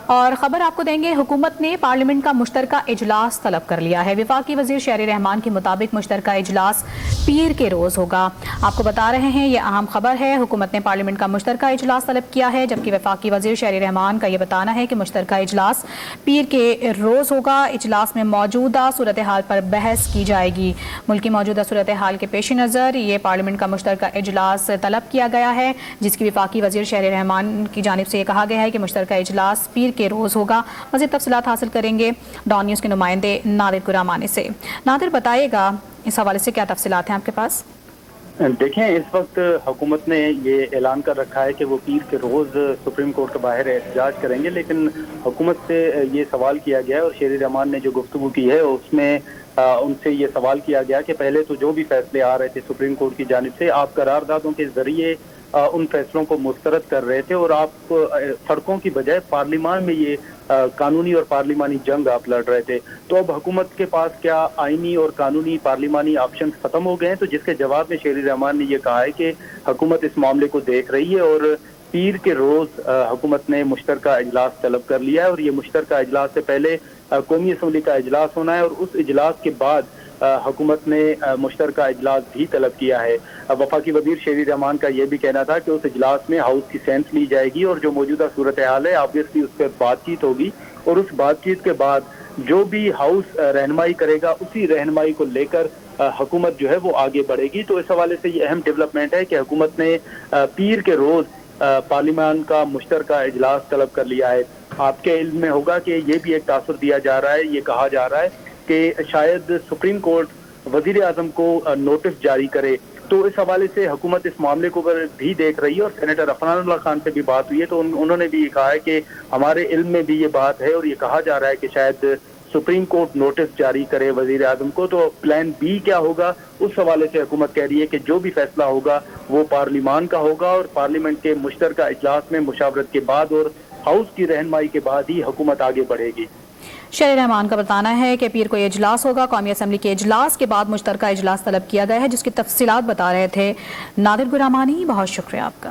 اور خبر آپ کو دیں گے، حکومت نے پارلیمنٹ کا مشترکہ اجلاس طلب کر لیا ہے۔ وفاقی وزیر شہری رحمان کے مطابق مشترکہ اجلاس پیر کے روز ہوگا۔ آپ کو بتا رہے ہیں یہ اہم خبر ہے، حکومت نے پارلیمنٹ کا مشترکہ اجلاس طلب کیا ہے، جبکہ وفاقی وزیر شہری رحمان کا یہ بتانا ہے کہ مشترکہ اجلاس پیر کے روز ہوگا۔ اجلاس میں موجودہ صورتحال پر بحث کی جائے گی۔ ملکی موجودہ صورتحال کے پیش نظر یہ پارلیمنٹ کا مشترکہ اجلاس طلب کیا گیا ہے، جس کی وفاقی وزیر شہری رحمان کی جانب سے یہ کہا گیا ہے کہ مشترکہ اجلاس پیر کے روز ہوگا۔ مزید تفصیلات حاصل کریں گے ڈان نیوز کے نمائندے نادر گرامانی سے۔ نادر، بتائیے گا اس حوالے سے کیا تفصیلات ہیں آپ کے پاس؟ دیکھیں، اس وقت حکومت نے یہ اعلان کر رکھا ہے کہ وہ پیر کے روز سپریم کورٹ کے باہر احتجاج کریں گے، لیکن حکومت سے یہ سوال کیا گیا ہے اور شہری رحمان نے جو گفتگو کی ہے اس میں ان سے یہ سوال کیا گیا کہ پہلے تو جو بھی فیصلے آ رہے تھے سپریم کورٹ کی جانب سے، آپ قراردادوں کے ذریعے ان فیصلوں کو مسترد کر رہے تھے اور آپ سڑکوں کی بجائے پارلیمان میں یہ قانونی اور پارلیمانی جنگ آپ لڑ رہے تھے۔ تو اب حکومت کے پاس کیا آئینی اور قانونی پارلیمانی آپشن ختم ہو گئے ہیں؟ تو جس کے جواب میں شہری رحمان نے یہ کہا ہے کہ حکومت اس معاملے کو دیکھ رہی ہے اور پیر کے روز حکومت نے مشترکہ اجلاس طلب کر لیا ہے، اور یہ مشترکہ اجلاس سے پہلے قومی اسمبلی کا اجلاس ہونا ہے اور اس اجلاس کے بعد حکومت نے مشترکہ اجلاس بھی طلب کیا ہے۔ وفاقی وزیر شہری رحمان کا یہ بھی کہنا تھا کہ اس اجلاس میں ہاؤس کی سینس لی جائے گی اور جو موجودہ صورتحال ہے آبویسلی اس پہ بات چیت ہوگی، اور اس بات چیت کے بعد جو بھی ہاؤس رہنمائی کرے گا اسی رہنمائی کو لے کر حکومت جو ہے وہ آگے بڑھے گی۔ تو اس حوالے سے یہ اہم ڈیولپمنٹ ہے کہ حکومت نے پیر کے روز پارلیمان کا مشترکہ اجلاس طلب کر لیا ہے۔ آپ کے علم میں ہوگا کہ یہ بھی ایک تاثر دیا جا رہا ہے، یہ کہا جا رہا ہے کہ شاید سپریم کورٹ وزیر اعظم کو نوٹس جاری کرے۔ تو اس حوالے سے حکومت اس معاملے کو بھی دیکھ رہی ہے، اور سینیٹر عفنان اللہ خان سے بھی بات ہوئی ہے تو انہوں نے بھی یہ کہا ہے کہ ہمارے علم میں بھی یہ بات ہے اور یہ کہا جا رہا ہے کہ شاید سپریم کورٹ نوٹس جاری کرے وزیر اعظم کو۔ تو پلان بی کیا ہوگا، اس حوالے سے حکومت کہہ رہی ہے کہ جو بھی فیصلہ ہوگا وہ پارلیمان کا ہوگا، اور پارلیمنٹ کے مشترکہ اجلاس میں مشاورت کے بعد اور ہاؤس کی رہنمائی کے بعد ہی حکومت آگے بڑھے گی۔ شہری رحمان کا بتانا ہے کہ پیر کو یہ اجلاس ہوگا، قومی اسمبلی کے اجلاس کے بعد مشترکہ اجلاس طلب کیا گیا ہے، جس کی تفصیلات بتا رہے تھے نادر گرامانی۔ بہت شکریہ آپ کا۔